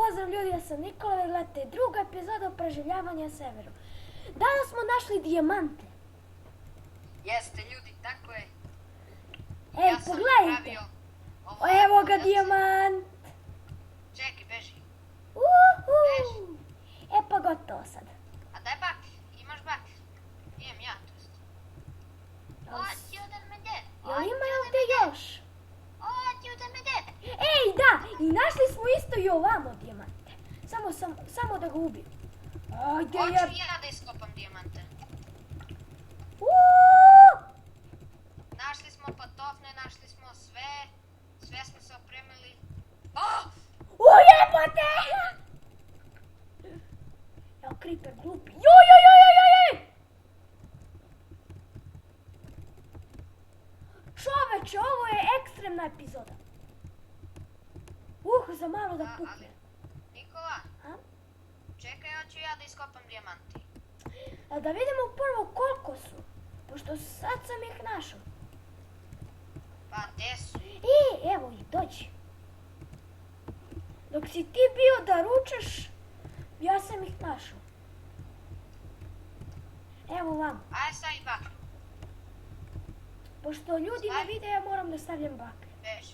pozdrav ljudi, ja sam Nikola, vi gledate druga epizoda o preživljavanju na severu. Danas smo našli dijamante. Jeste ljudi, tako je. Ej, Ja sam pogledajte. napravio Evo ga dijamant. Čekaj, beži. Uhu. E pa gotovo sad. A daj bak, imaš bak? Imam ja, to jest. Oti udan me de. Jel ima ovdje još? Oti udan me de. Ej, da, i našli smo isto i ovamo dijamante. Samo da ga ubiju. Ajde, Hoću ja da iskopam dijamante. Našli smo patofne, našli smo sve. Sve smo se opremili. Ujebote! Evo creeper glupi. Joj! Čoveče, ovo je ekstremna epizoda. Za malo da pukne. Nikola, A? čekaj, hoću ja da iskopam dijamanti. A da vidimo prvo koliko su. Pošto sad sam ih našao. Pa, gde su? Evo ih, dođi. Dok si ti bio da ručaš, ja sam ih našao. Evo vam. Aj, stavi bak. Pošto ljudi ne vide, ja moram da stavljam bakre. Beži.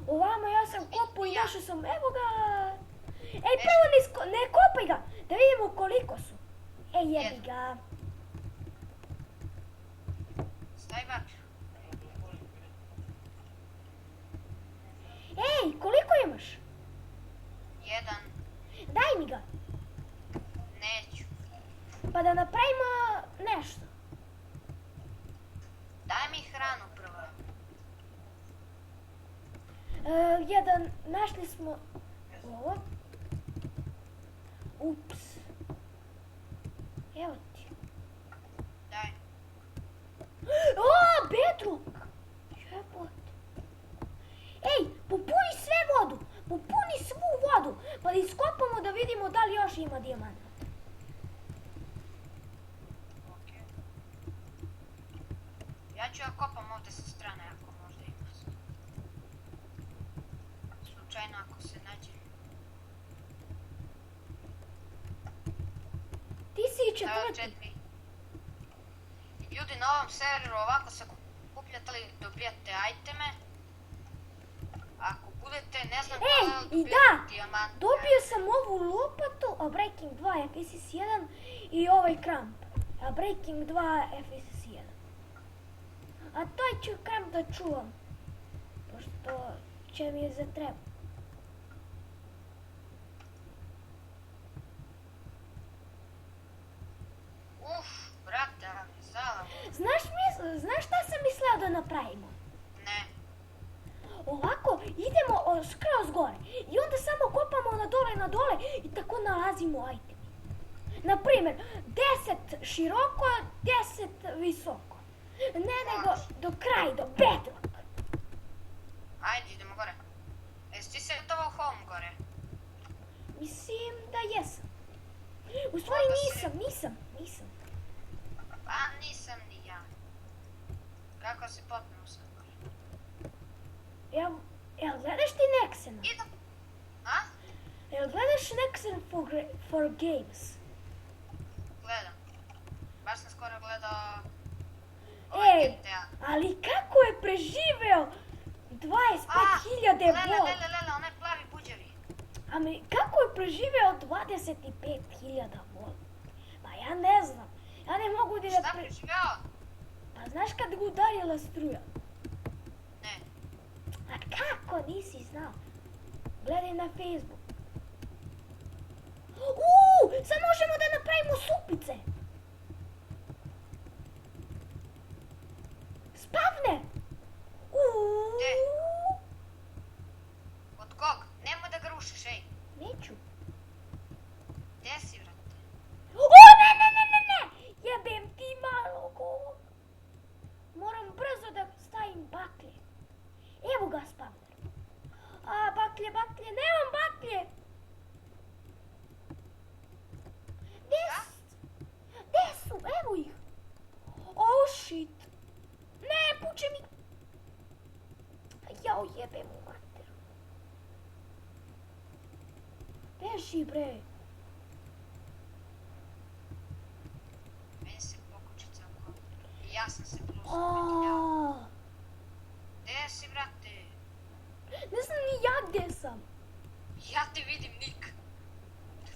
Ovamo ja sam kopao i našao sam, evo ga. Ej, prvo ne kopaj ga, da vidimo koliko su. Ej, jebi ga. Stavi bak. Ej, koliko imaš? 1. Daj mi ga, Neću. pa da napravimo nešto. Daj mi hranu prvo. Našli smo ovo. Ups. Evo ti. Daj. O, bedrock! Jebote. Ej, popuni sve vodu! Popuni svu vodu! Pa da iskopamo da vidimo da li još ima dijamanta. Okej. Ja ću ja kopam ovdje sa strane ako možda ima. Slučajno ako se nađe. Ti si i četvrti. Ljudi na ovom serveru ovako se kupljate li dobijate iteme. Ako budete, ne znam da li dobijate dijamante. Dobio sam ovu lopatu, a Breaking 2 FSS1 i ovaj kramp. A Breaking 2 FSS1. A taj ću kramp da čuvam. Pošto će mi je zatreba. Brate, zala. Znaš šta sam mislila da napravimo? Ne. Ovako, idemo skroz gore i onda samo kopamo na dole i tako nalazimo itemi. Naprimjer, 10 široko, 10 visoko. Ne nego do kraja, do bedrock. Ajde, idemo gore. Jesi ti setovao home gore? Mislim da jesam. U stvari nisam. Pa nisam ni ja. Kako si popnuo sad gore? Jel gledaš ti Nexena? Idem. A? Jel gledaš Nexen for Games? Gledam. Baš sam skoro gledao Ej, GTA. ali kako je preživeo 25.000 bod? Lele, onaj plavi buđevi. Kako je preživeo 25.000 bod? Pa ja ne znam. Ja ne mogu da... Šta preživeo? Pa znaš kad ga udarila struja? Ne. A kako nisi znao? Gledaj na Facebook. Sad možemo da napravimo supice. Spavne. Gde? Od kog? Nemoj da ga rušiš, ej. Neću. Gde si, vrate? Ne. Jebem ti malo govor. Moram brzo da stavim baklje. Evo ga spavner. A, baklje, nemam baklje. beži bre. Meni se pokučica oko. I ja sam se plus O, upetljav. Gde si, brate? ne znam ni ja gdje sam. Ja te vidim nik.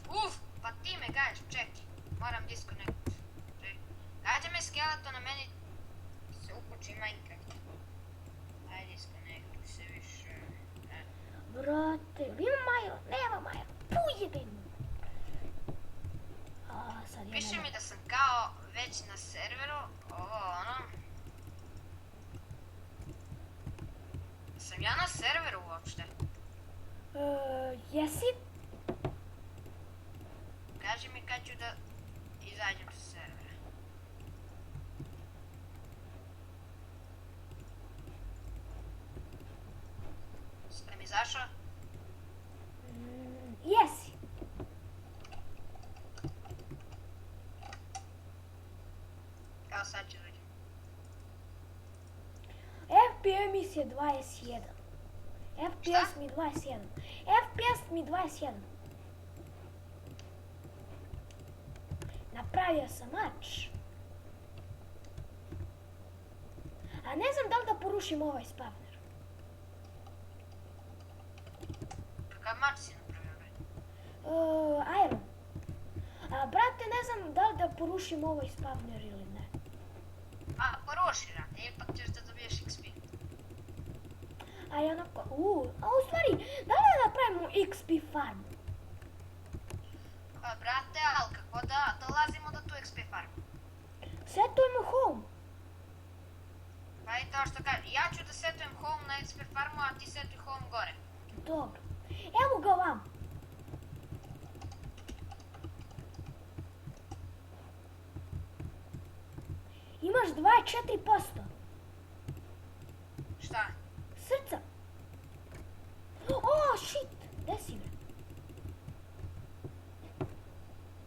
Uf, pa ti me gađaš, čekaj. Moram disconnect. Gađa me skeleton, a meni se upuči Minecraft. Ajde, disconnectuj se više. Brate, ima Majo, nema Majo. Pujebem. A, sad ja Piše ne mi da sam kao već na serveru, ovo ono. Sam ja na serveru uopšte? jesi? Kaži mi kad ću da izađem sa servera. Sam izašao? Jesi. Evo sad ću dođem. FPS je 21. FPS mi 21. FPS mi 21. Napravio sam mač. A ne znam da li da porušim ovaj spawner. Kakav mač si napravio, bre? Iron. A brate, ne znam da li da porušim ovaj spawner ili ne. A, poruši, rade, ipak ćeš da dobiješ XP. A ja onako, a u stvari, da li da napravimo XP farm? Pa, brate, ali kako da dolazimo do tu XP farmu? Setujemo home. Pa i to što kaže, ja ću da setujem home na XP farmu, a ti setuj home gore. Dobro. Evo ga vam. Imaš 24%. Šta? Srca. O, shit. Gde si bre?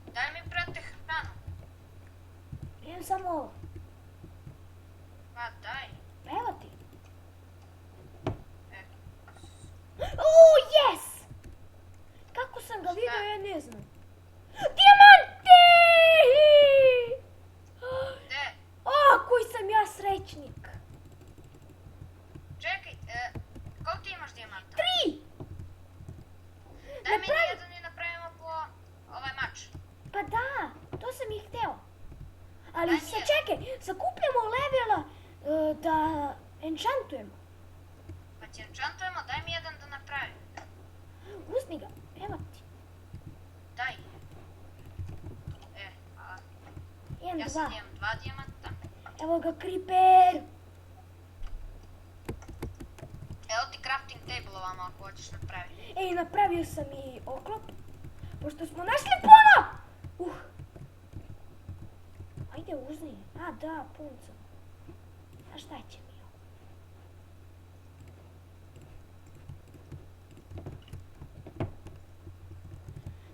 Daj mi, brate, hranu. Imam samo ovo. Pa, daj. Pa evo ti. E, O, yes! Kako sam ga Šta? vidio, ja ne znam. Dijamante! gde? O, koji sam ja srećnik. Čekaj, koliko ti imaš dijamanta? 3! Daj mi Napravi- jedan i napravimo po ovaj mač. Pa da, to sam i hteo. Ali Daj mi sad jedan. čekaj, sakupljamo levela da enchantujemo. Pa će enchantujemo, daj mi jedan da napravim. Uzmi ga, evo ti. Daj. A Jedan, ja dva. sad imam 2 dijamanta. Evo ga, creeper. Evo ti crafting table ovamo ako hoćeš napraviti. Ej, napravio sam i oklop. Pošto smo našli puno. Ajde, uzmi. A, da, punca. A šta će mi ovo?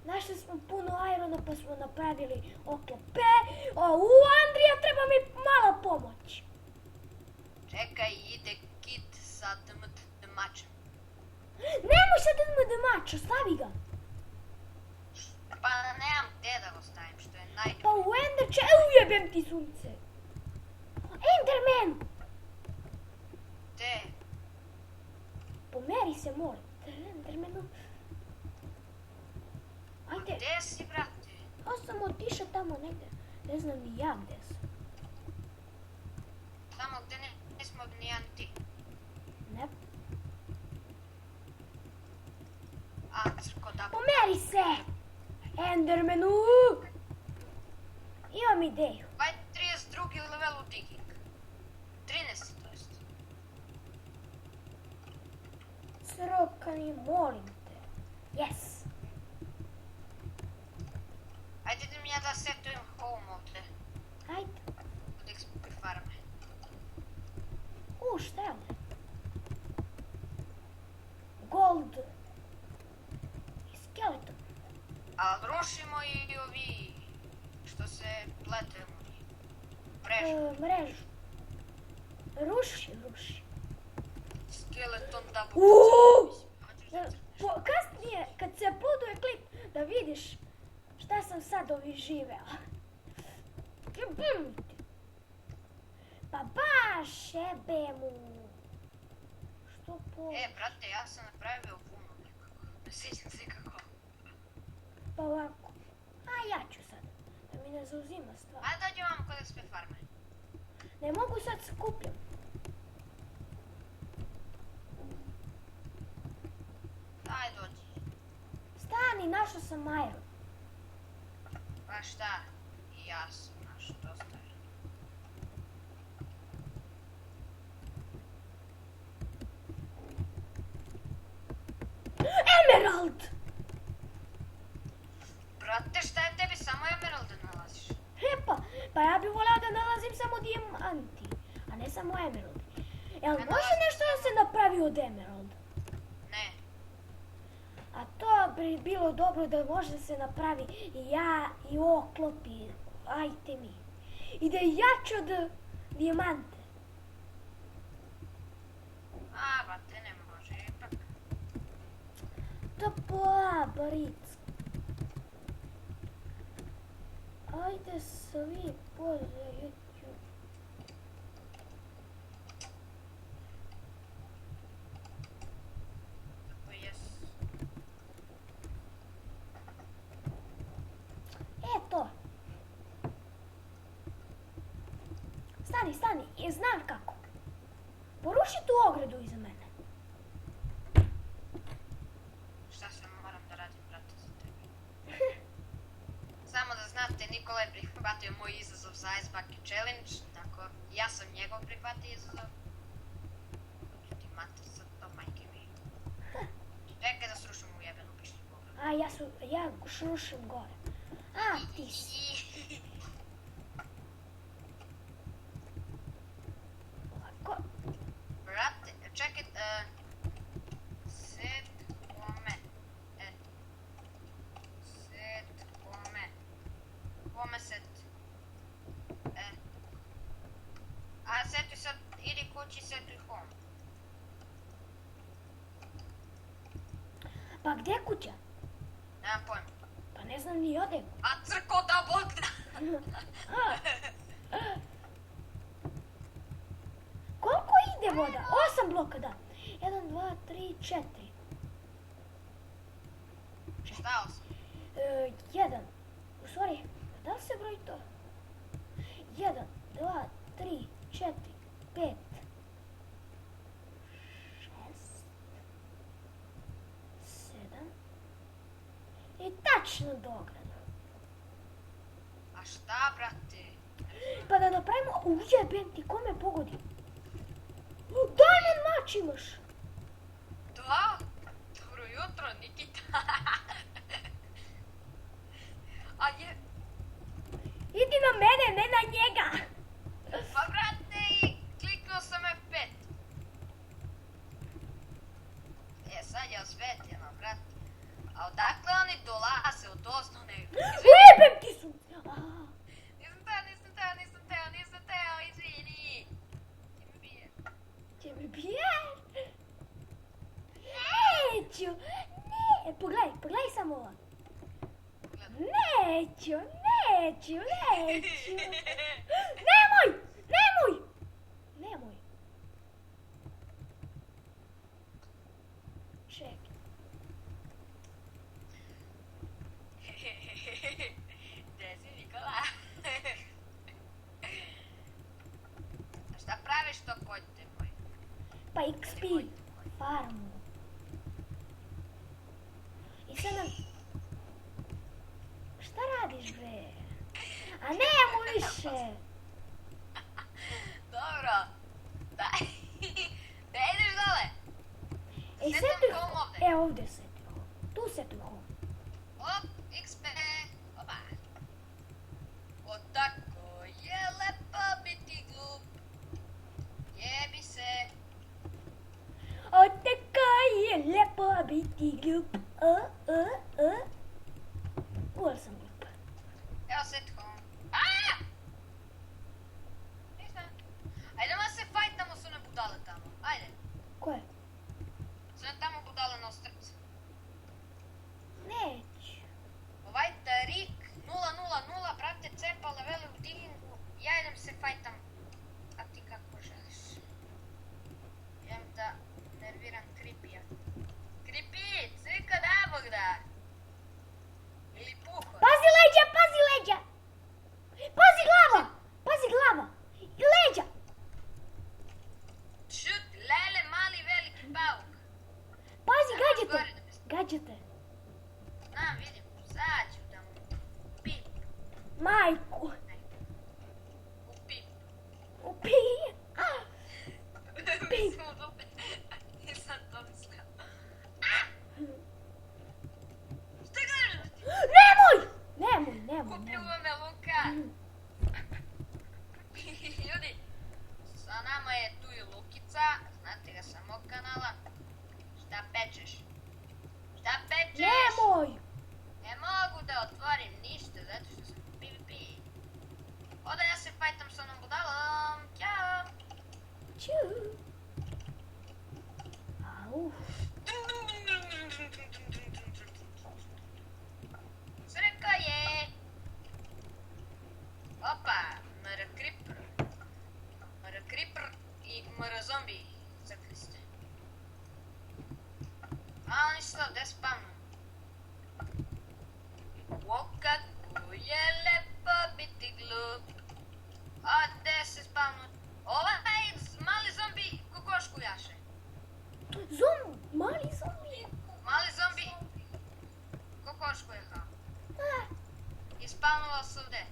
Našli smo puno irona pa smo napravili oklope. Andrija, treba mi malo pomoć. Čekaj, ide kit sa mačem. Nemoj sad da mač, ostavi ga. Pa nemam gde da ga stavim, što je najbolje. Pa u Ender ujebem ti sunce. Enderman! Gde? Pomeri se, molim. Endermanu. Pa Ajde, gde si, brate? ja sam otišao tamo negde. Ne znam ni ja gde sam. Tamo gde nismo ni ja ni ti. Ne. A, crko da... Pomeri se! Endermanu! Imam ideju. Ovaj 32. level u digging. 13. to jest. Srokani, molim te. Yes. Ajde da mi ja da setujem home ovde. Ajde. Od XP farme. Šta je ovdje? Gold. I skeleton. Ali rušimo i ovi što se plete u njih. Mrežu. Mrežu. Ruši. Skeleton double. Uuu! Hoćeš da crkneš? Kasnije, kad se uploaduje klip, Da vidiš šta sam sad živela. Pa baš jebe mu. Što po... Brate, ja sam napravio puno nekako. Ne sjećam se kako. Pa ovako. A ja ću sad. Da mi ne zauzima stvar. Ajde dođi vam kod SP farme. Ne mogu sad skupljam. Ajde dođi. Stani, našao sam Majru. Pa šta? I ja sam našao dosta. Emerald! Brate, šta je tebi? Samo emeralde nalaziš. Pa ja bih volao da nalazim samo dijamanti, a ne samo emerald. Jel može nešto da se napravi od emerald? Ne. A to bi bilo dobro da može da se napravi i ja, i oklop, i itemi. I da je jače od dijamante. A, brate, ne može ipak. To Baric. Ajde svi pozajete. Tako jes. Eto. Stani, znam kako. Poruši tu ogradu iza mene. Šta sve moram da radim, brate, za tebe? Samo da znate, Nikola je prihvatio moj izazov za Ice Bucket Challenge, tako ja sam njegov prihvatio izazov. Ti matrica, to majke mi. Čekaj da srušim u jebenu pišlju boga. A ja šrušim gore. A, ti si. Ovako. Brate, čekaj, set kome. Set kome. Kome set? A setuj sad, idi kući, setuj home. Pa gdje je kuća? Nemam pojma. Pa ne znam ni ode. A crko da bog da! Koliko ide voda? 8 bloka, da. 1, 2, 3, 4. Šta osam? 1. U stvari, da li se broji to? 1, 2, 3, 4, 5, 6, 7. I tačno do ograda. A šta, brate? Pa da napravimo... Ujebem ti, kome pogodi? Diamond mač imaš! Da? Dobro jutro, Nikita. A je... Idi na mene, ne na njega! Pa brate, i kliknuo sam F5. Sad je osvetljeno, brate. A odakle oni dolaze od osnovne? Ujebem ti su! Nisam teo, izvini. Ti me bije. Će mi biješ? Neću! Ne! Pogledaj samo ovo. Neću! Nemoj! Čekaj. Gdje si, Nikola? A šta praviš to kojte moj? Pa XP farmu. I sad nam... Šta radiš, bre? A nemo više! Dobro. Daj. Da ideš dole. Setuj home ovdje. Ovdje setuj home. Tu setuj home. Op, XP. Opa. O tako je lepo biti glup. Jebi se. O tako je lepo biti glup. Uvijek sam glup. Evo set home. Aaaa! Ništa. Ajde ma se fajtamo s one budale tamo. Ajde. Koje? S one tamo budale na ostrce. Neću. majku. Upi. Upi. Mislim u dupe. Nisam to mislila. Šta gledaš? Nemoj. Ubila me Luka. Ljudi, sa nama je tu i Lukica. Znate ga sa mog kanala. Šta pečeš? Šta pečeš? Nemoj. Ne mogu da otvorim ništa zato što sam PvP. Oda ja se fajtam s onom budalom. Ćao. Ću. Au. Srka je. Opa, mr creeper. Mr creeper i mr zombi. Crkli ste. A oni su ovdje spavnu. O, kako je lepo biti glup. A gde se spavnu? Ovaj mali zombi kokošku jaše. Mali zombi. Mali zombi kokošku je kao. I spavnuvao se ovdje.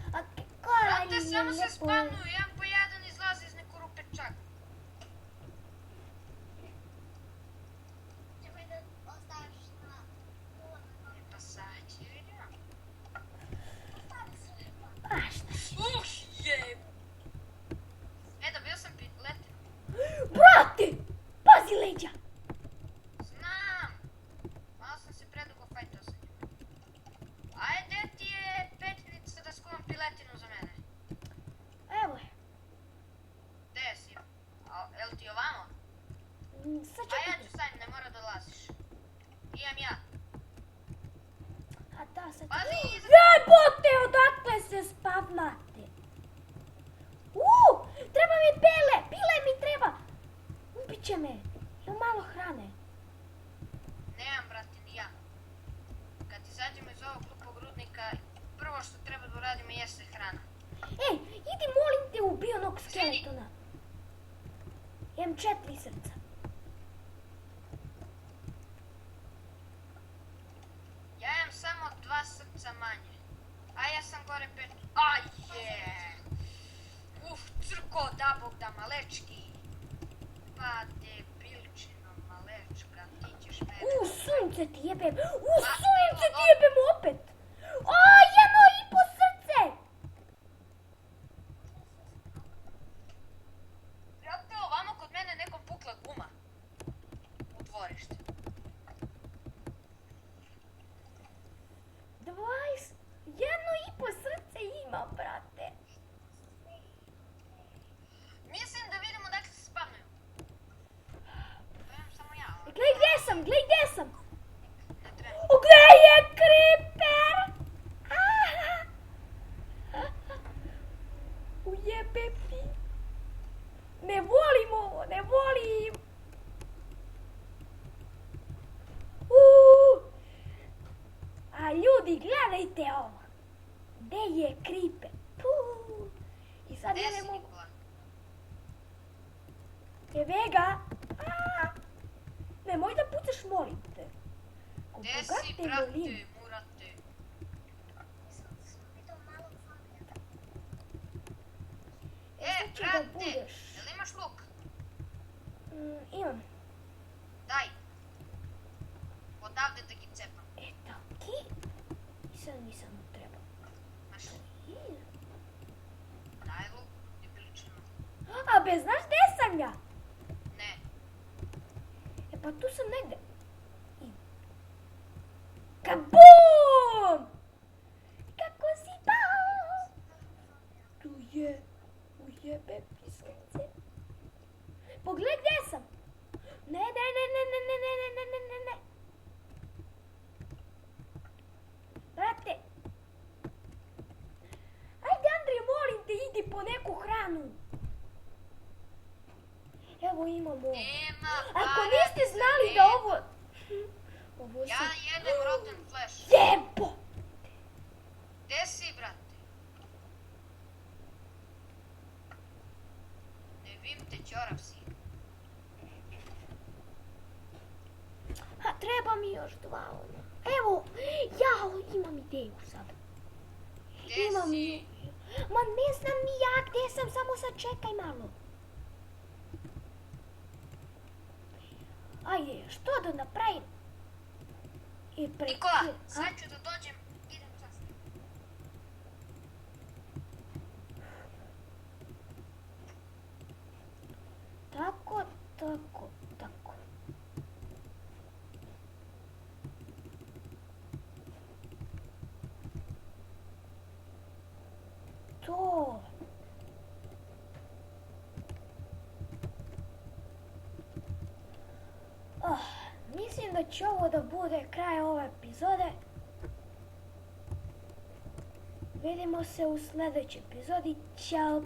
A kako Brate, je samo se lijepo. spavnuju, jedan po jedan izlazi iz neku rupe čak. E pa sad će vidimo. A šta? Je! Dobio sam letinu. Brate! Pazi leđa! Znam! Malo sam se predugo fajtao sa njima. Ajde ti je petnica da skuvam piletinu za mene. Evo je. Gde si? Jel ti ovamo? Sad A ja čekaj. ću stavim, ne mora da laziš. Imam ja. A da, sad Pazi, čekaj. iza... Jebote, odakle se spavnate? Treba mi pile mi treba. Ubit će me. Evo malo hrane. Nemam, brate, ni ja. Kad izađemo iz ovog glupog rudnika, prvo što treba da uradimo jeste hrana. Ej, idi molim te ubi onog skeletona. Imam 4 srca. Ja imam samo 2 srca manje. A ja sam gore 5. Aj je! Crko, da bog da, malečki. Pa debilčino, malečka, ti ćeš mene. Sunce ti jebem. Sunce ti jebem opet. Jedno i po srce. Brate, ovamo kod mene nekom pukla guma. U dvorište. 20. Jedno i po srce ima, brate. Mislim da vidimo dakle se spavnuju. To imam samo ja. Gledaj gdje sam. Ne treba. Gdje je creeper? Ujebe ti. Ne volim ovo, ne volim. A ljudi, gledajte ovo. Gdje je creeper? I sad ja Gde ne si, mogu. Nikola? Jebe ga. Nemoj da pucaš, molim te. Gde Koga si, te brate, molim? murate? Sad će da Brate, budeš. jel imaš luk? Imam. Daj. Odavde da gi cepam. Taki. I sad nisam mu trebao. Znaš, daj luk, debiličino. A bez znaš gdje sam ja? Ne. E pa tu sam negdje. Kabum! Kako si pao? Tu je. Ujebe piskance. Pogledaj gdje sam. Ne. Brate. Ajde, Andrije, molim te, idi po neku hranu. Evo imamo ovo. Nema Ako para niste za znali red. da ovo... Ovo Ja sam... jedem rotten flesh. Jebo! Gde si, brate? Ne vim te, ćorav si. Treba mi još 2 ona. Evo, ja imam ideju sad. Gdje Imam si? ideju. Ma ne znam ni ja gdje sam, samo sad čekaj malo. Ajde, što da napravim? Nikola, sad ću da dođem, idem čas. Tako, tako, tako. To. Mislim da će ovo da bude kraj ove epizode. Vidimo se u sljedećoj epizodi. Ćao!